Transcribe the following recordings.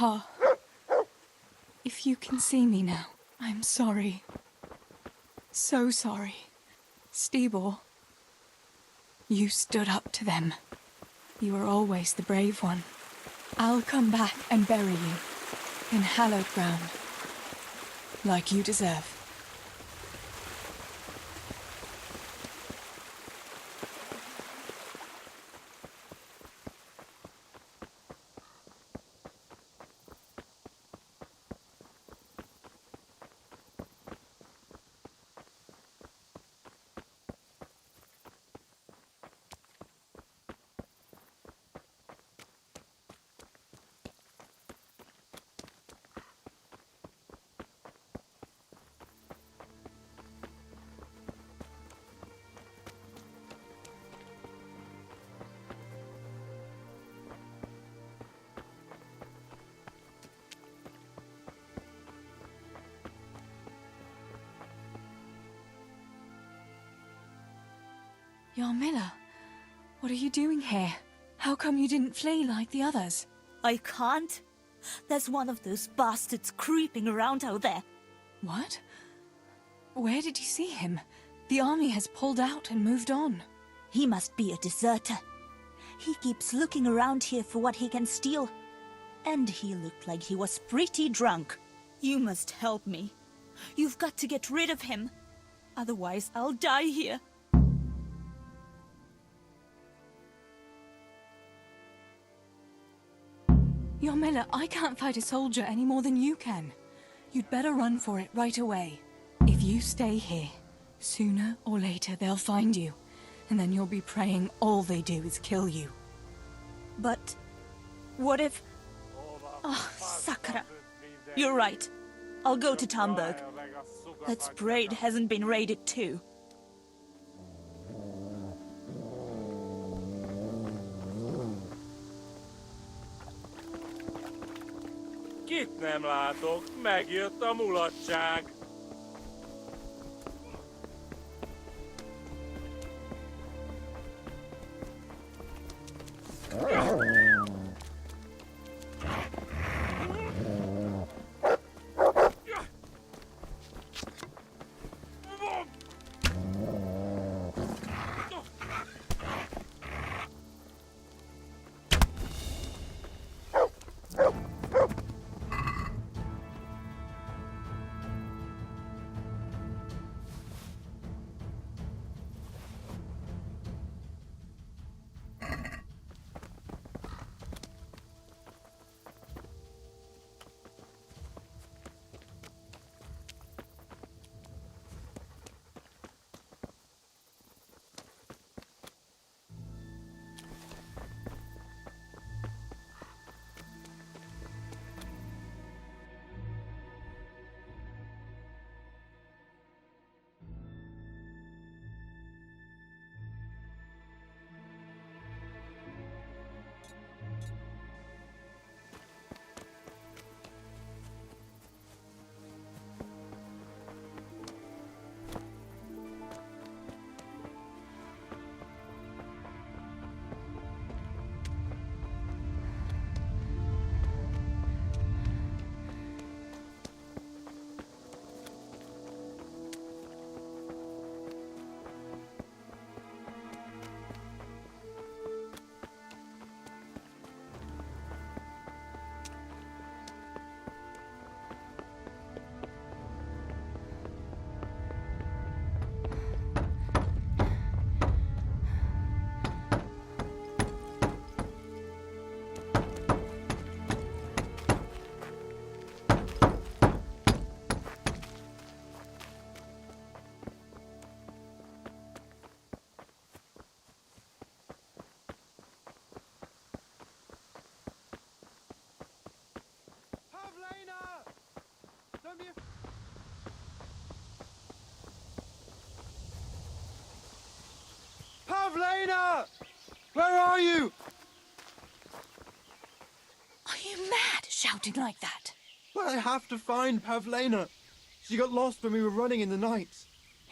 Pa, if you can see me now, I'm sorry. So sorry. Stibor, you stood up to them. You were always the brave one. I'll come back and bury you in hallowed ground, like you deserve. Yarmila, what are you doing here? How come you didn't flee like the others? I can't. There's one of those bastards creeping around out there. What? Where did you see him? The army has pulled out and moved on. He must be a deserter. He keeps looking around here for what he can steal. And he looked like he was pretty drunk. You must help me. You've got to get rid of him. Otherwise, I'll die here. Yarmila, I can't fight a soldier any more than you can. You'd better run for it right away. If you stay here, sooner or later they'll find you. And then you'll be praying all they do is kill you. But what if... Oh, Sakura. You're right. I'll go to Tamburg. Let's pray it hasn't been raided too. Kit nem látok, megjött a mulatság. Pavlena! Where are you? Are you mad, shouting like that? Well, I have to find Pavlena. She got lost when we were running in the night.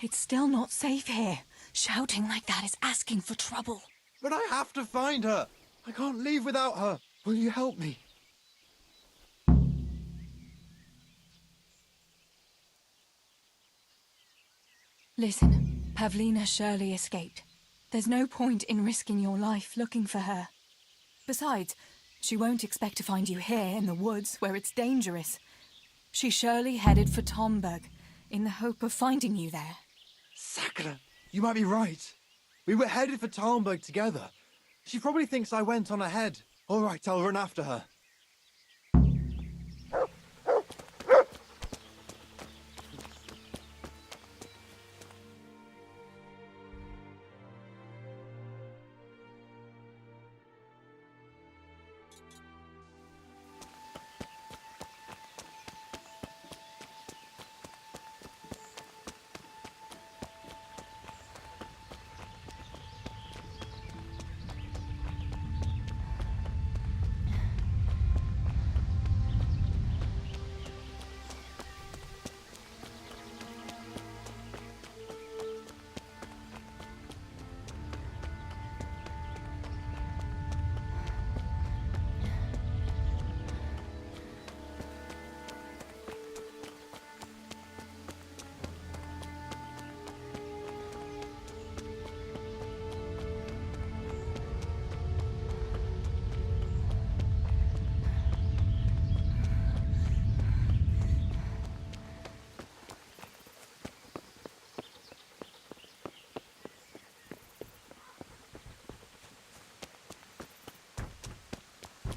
It's still not safe here. Shouting like that is asking for trouble. But I have to find her. I can't leave without her. Will you help me? Listen, Pavlina surely escaped. There's no point in risking your life looking for her. Besides, she won't expect to find you here in the woods where it's dangerous. She surely headed for Tomberg in the hope of finding you there. Sakura, you might be right. We were headed for Talmberg together. She probably thinks I went on ahead. All right, I'll run after her.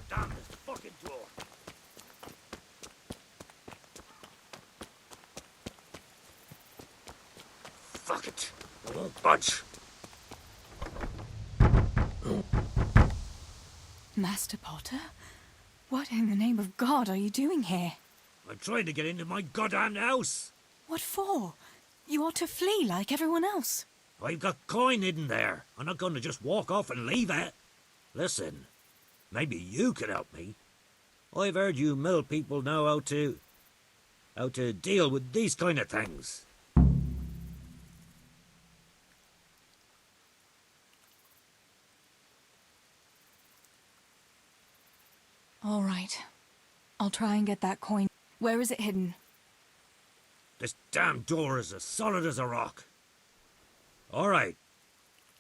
Damn this fucking door. Fuck it. I won't budge. Master Potter? What in the name of God are you doing here? I'm trying to get into my goddamn house. What for? You ought to flee like everyone else. I've got coin hidden there. I'm not going to just walk off and leave it. Listen, maybe you could help me. I've heard you mill people know how to deal with these kind of things. All right. I'll try and get that coin. Where is it hidden? This damn door is as solid as a rock. All right.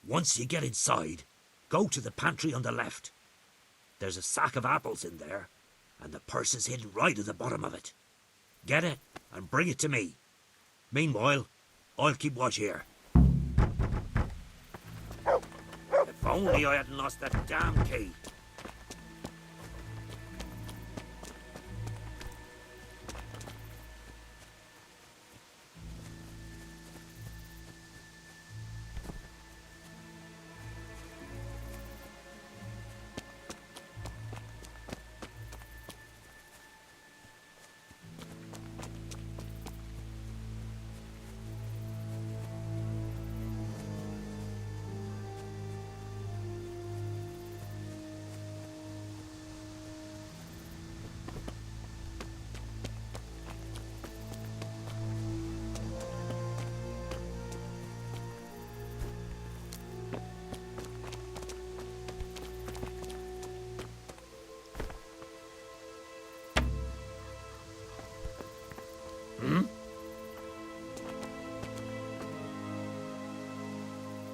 Once you get inside, go to the pantry on the left. There's a sack of apples in there, and the purse is hidden right at the bottom of it. Get it and bring it to me. Meanwhile, I'll keep watch here. If only I hadn't lost that damn key.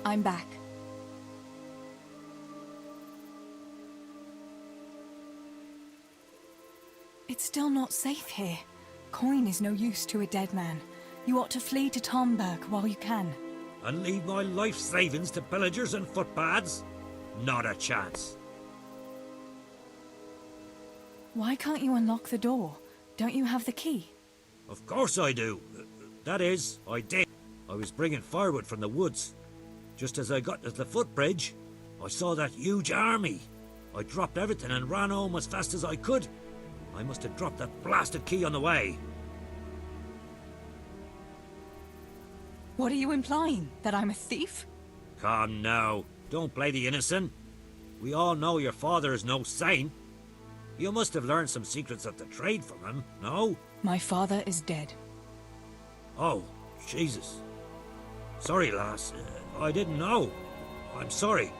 I'm back. It's still not safe here. Coin is no use to a dead man. You ought to flee to Tomberg while you can. And leave my life savings to pillagers and footpads? Not a chance. Why can't you unlock the door? Don't you have the key? Of course I do. That is, I did. I was bringing firewood from the woods. Just as I got to the footbridge, I saw that huge army. I dropped everything and ran home as fast as I could. I must have dropped that blasted key on the way. What are you implying? That I'm a thief? Come now, don't play the innocent. We all know your father is no saint. You must have learned some secrets of the trade from him, no? My father is dead. Oh, Jesus. Sorry, lass. I didn't know. I'm sorry.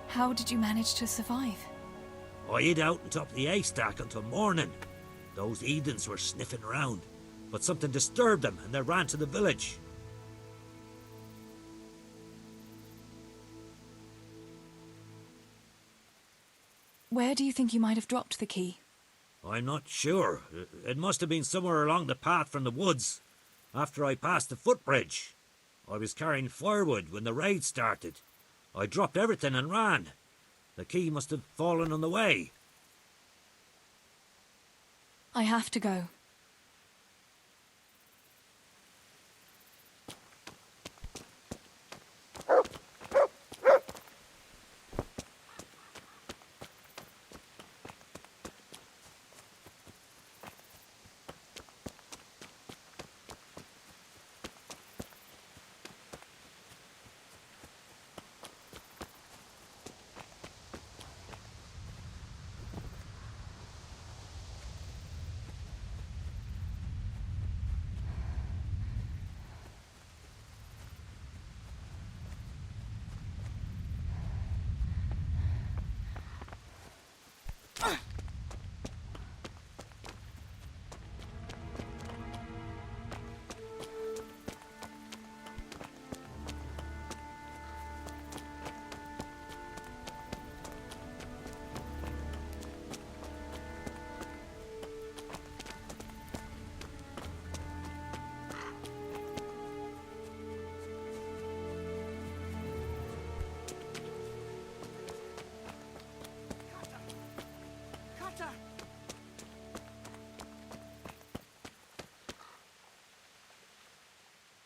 How did you manage to survive? I hid out on top of the haystack until morning. Those heathens were sniffing around. but something disturbed them and they ran to the village. Where do you think you might have dropped the key? I'm not sure. It must have been somewhere along the path from the woods, after I passed the footbridge. I was carrying firewood when the raid started. I dropped everything and ran. The key must have fallen on the way. I have to go.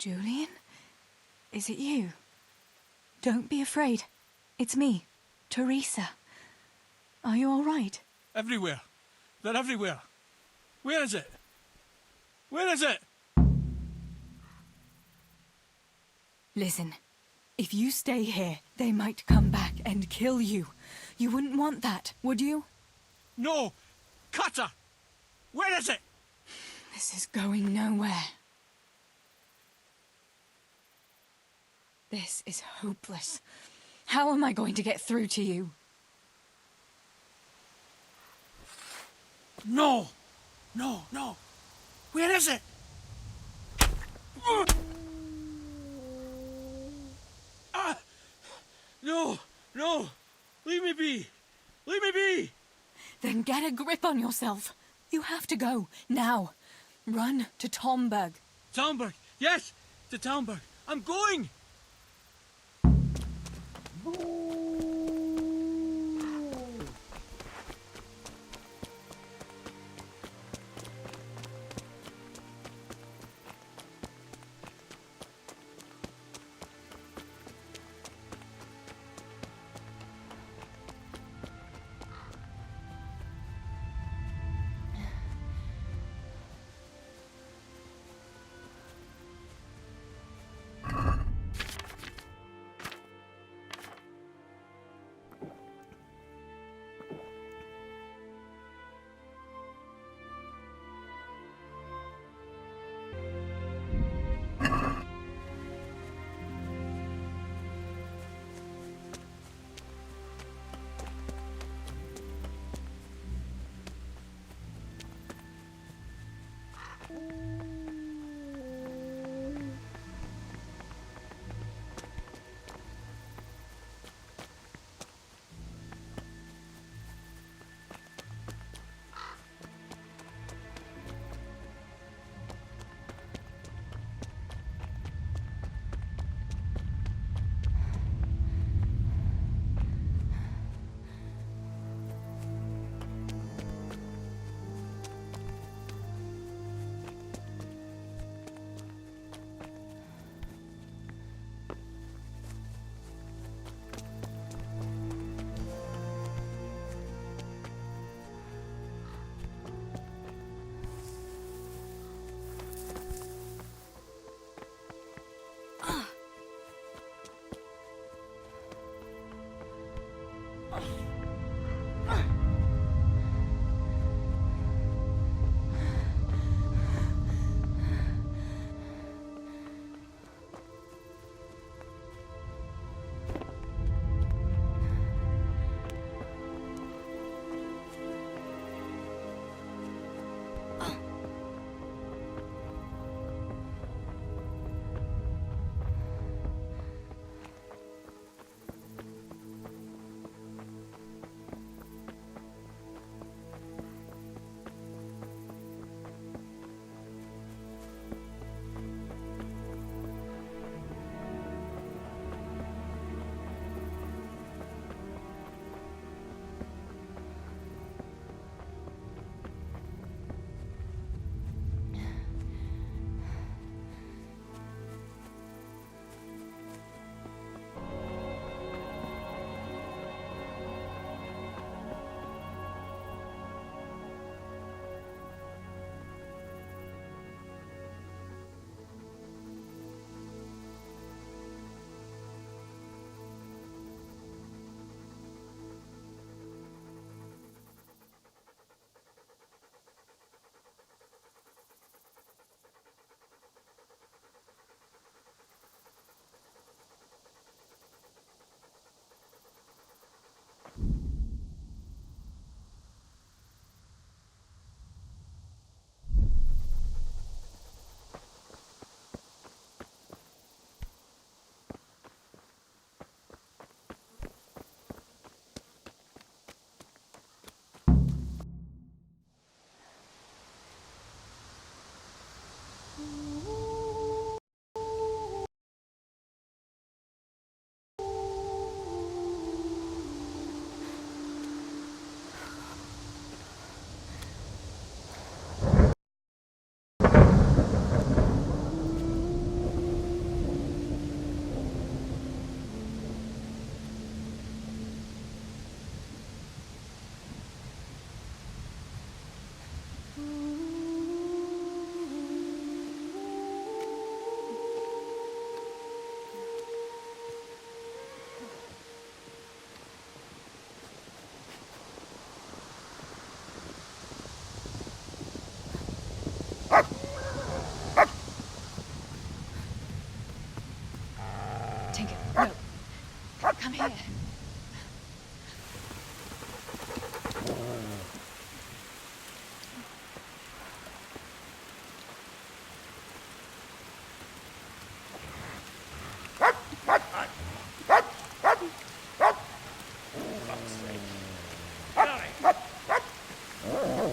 Julian? Is it you? Don't be afraid. It's me, Teresa. Are you all right? Everywhere. They're everywhere. Where is it? Where is it? Listen, if you stay here, they might come back and kill you. You wouldn't want that, would you? No! Cutter! Where is it? This is going nowhere. This is hopeless. How am I going to get through to you? No! No, no! Where is it? No! No! Leave me be! Leave me be! Then get a grip on yourself. You have to go, now. Run to Tomberg. Talmberg! Yes! To Talmberg! I'm going!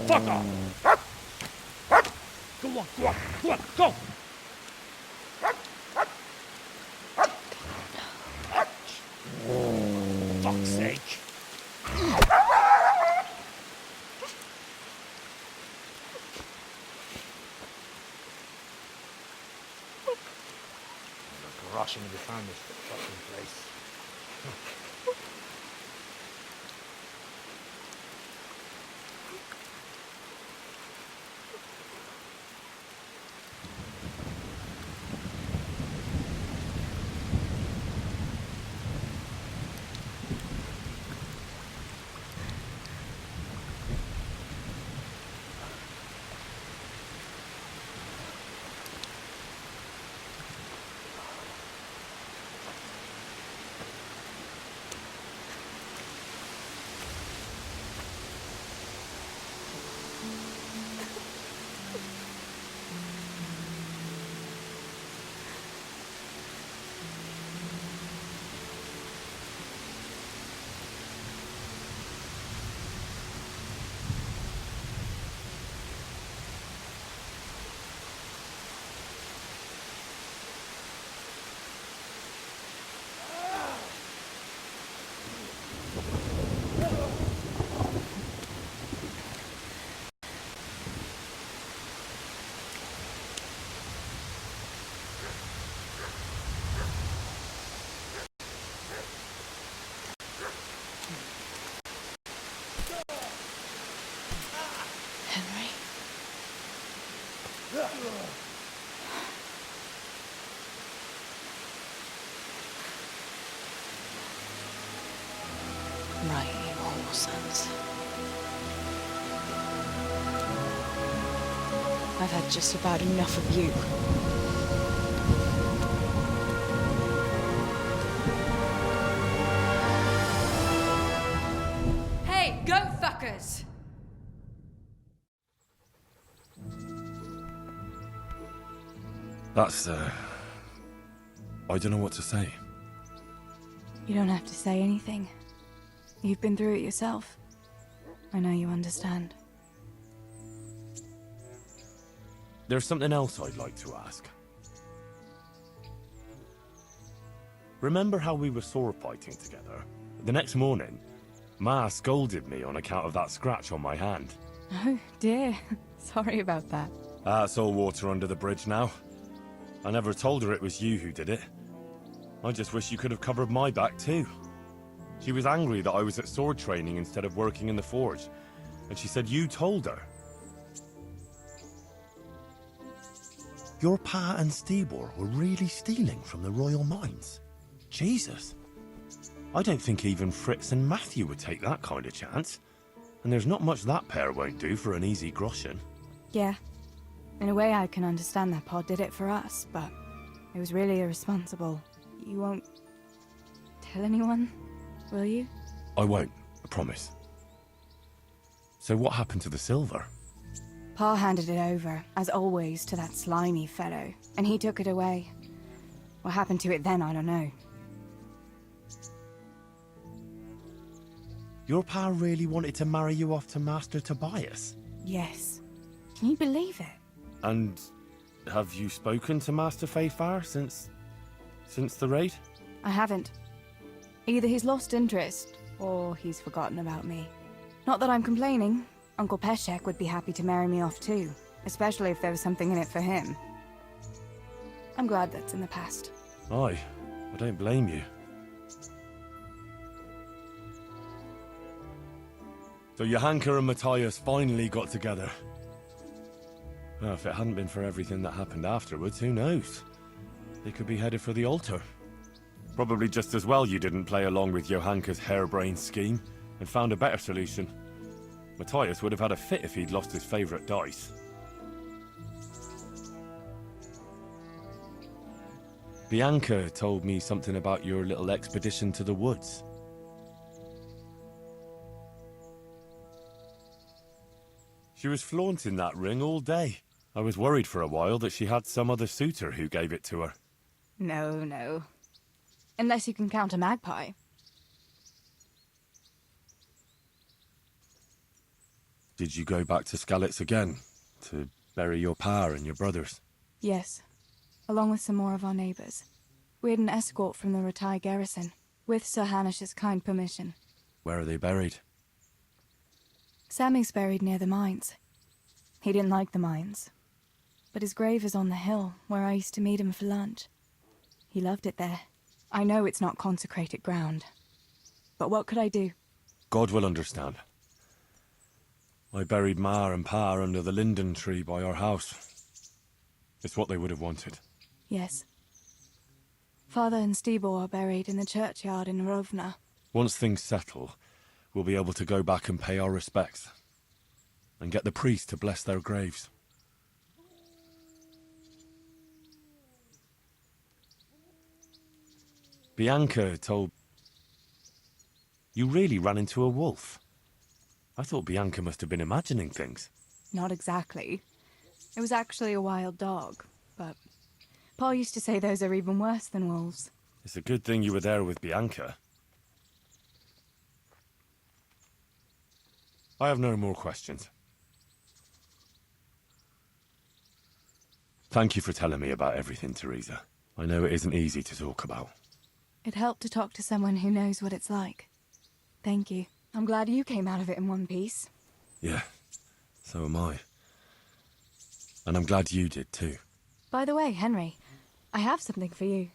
Fuck off! Go on, go on, go on, go! For fuck's sake! Rushing to find this fucking place. Henry? Right, you whole sons. I've had just about enough of you. Hey, go fuckers! That's, I don't know what to say. You don't have to say anything. You've been through it yourself. I know you understand. There's something else I'd like to ask. Remember how we were sword fighting together? The next morning, Ma scolded me on account of that scratch on my hand. Oh, dear. Sorry about that. That's all water under the bridge now. I never told her it was you who did it. I just wish you could have covered my back too. She was angry that I was at sword training instead of working in the forge, and she said you told her. Your pa and Stibor were really stealing from the royal mines? Jesus. I don't think even Fritz and Matthew would take that kind of chance. And there's not much that pair won't do for an easy groschen. Yeah. In a way, I can understand that Pa did it for us, but it was really irresponsible. You won't tell anyone, will you? I won't, I promise. So what happened to the silver? Pa handed it over, as always, to that slimy fellow, and he took it away. What happened to it then, I don't know. Your pa really wanted to marry you off to Master Tobias? Yes. Can you believe it? And have you spoken to Master Fayfar since the raid? I haven't. Either he's lost interest, or he's forgotten about me. Not that I'm complaining. Uncle Peshek would be happy to marry me off too, especially if there was something in it for him. I'm glad that's in the past. Aye, I don't blame you. So Johanka and Matthias finally got together. Well, if it hadn't been for everything that happened afterwards, who knows? They could be headed for the altar. Probably just as well you didn't play along with Johanka's harebrained scheme and found a better solution. Matthias would have had a fit if he'd lost his favourite dice. Bianca told me something about your little expedition to the woods. She was flaunting that ring all day. I was worried for a while that she had some other suitor who gave it to her. No, no. Unless you can count a magpie. Did you go back to Skalitz again? To bury your pa and your brothers? Yes, along with some more of our neighbours. We had an escort from the retired garrison, with Sir Hanish's kind permission. Where are they buried? Sammy's buried near the mines. He didn't like the mines, but his grave is on the hill where I used to meet him for lunch. He loved it there. I know it's not consecrated ground, but what could I do? God will understand. I buried Ma and Pa under the linden tree by our house. It's what they would have wanted. Yes. Father and Stibor are buried in the churchyard in Rovna. Once things settle, we'll be able to go back and pay our respects. And get the priest to bless their graves. Bianca told... You really ran into a wolf. I thought Bianca must have been imagining things. Not exactly. It was actually a wild dog, but Pa used to say those are even worse than wolves. It's a good thing you were there with Bianca. I have no more questions. Thank you for telling me about everything, Teresa. I know it isn't easy to talk about. It helped to talk to someone who knows what it's like. Thank you. I'm glad you came out of it in one piece. Yeah, so am I. And I'm glad you did too. By the way, Henry, I have something for you.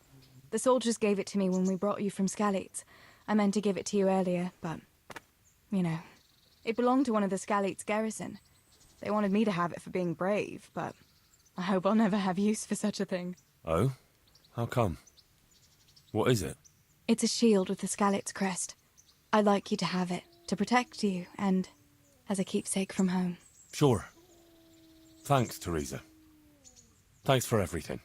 The soldiers gave it to me when we brought you from Skalitz. I meant to give it to you earlier, but, you know, it belonged to one of the Skalitz garrison. They wanted me to have it for being brave, but I hope I'll never have use for such a thing. Oh? How come? What is it? It's a shield with the Skalitz crest. I'd like you to have it, to protect you, and as a keepsake from home. Sure. Thanks, Teresa. Thanks for everything.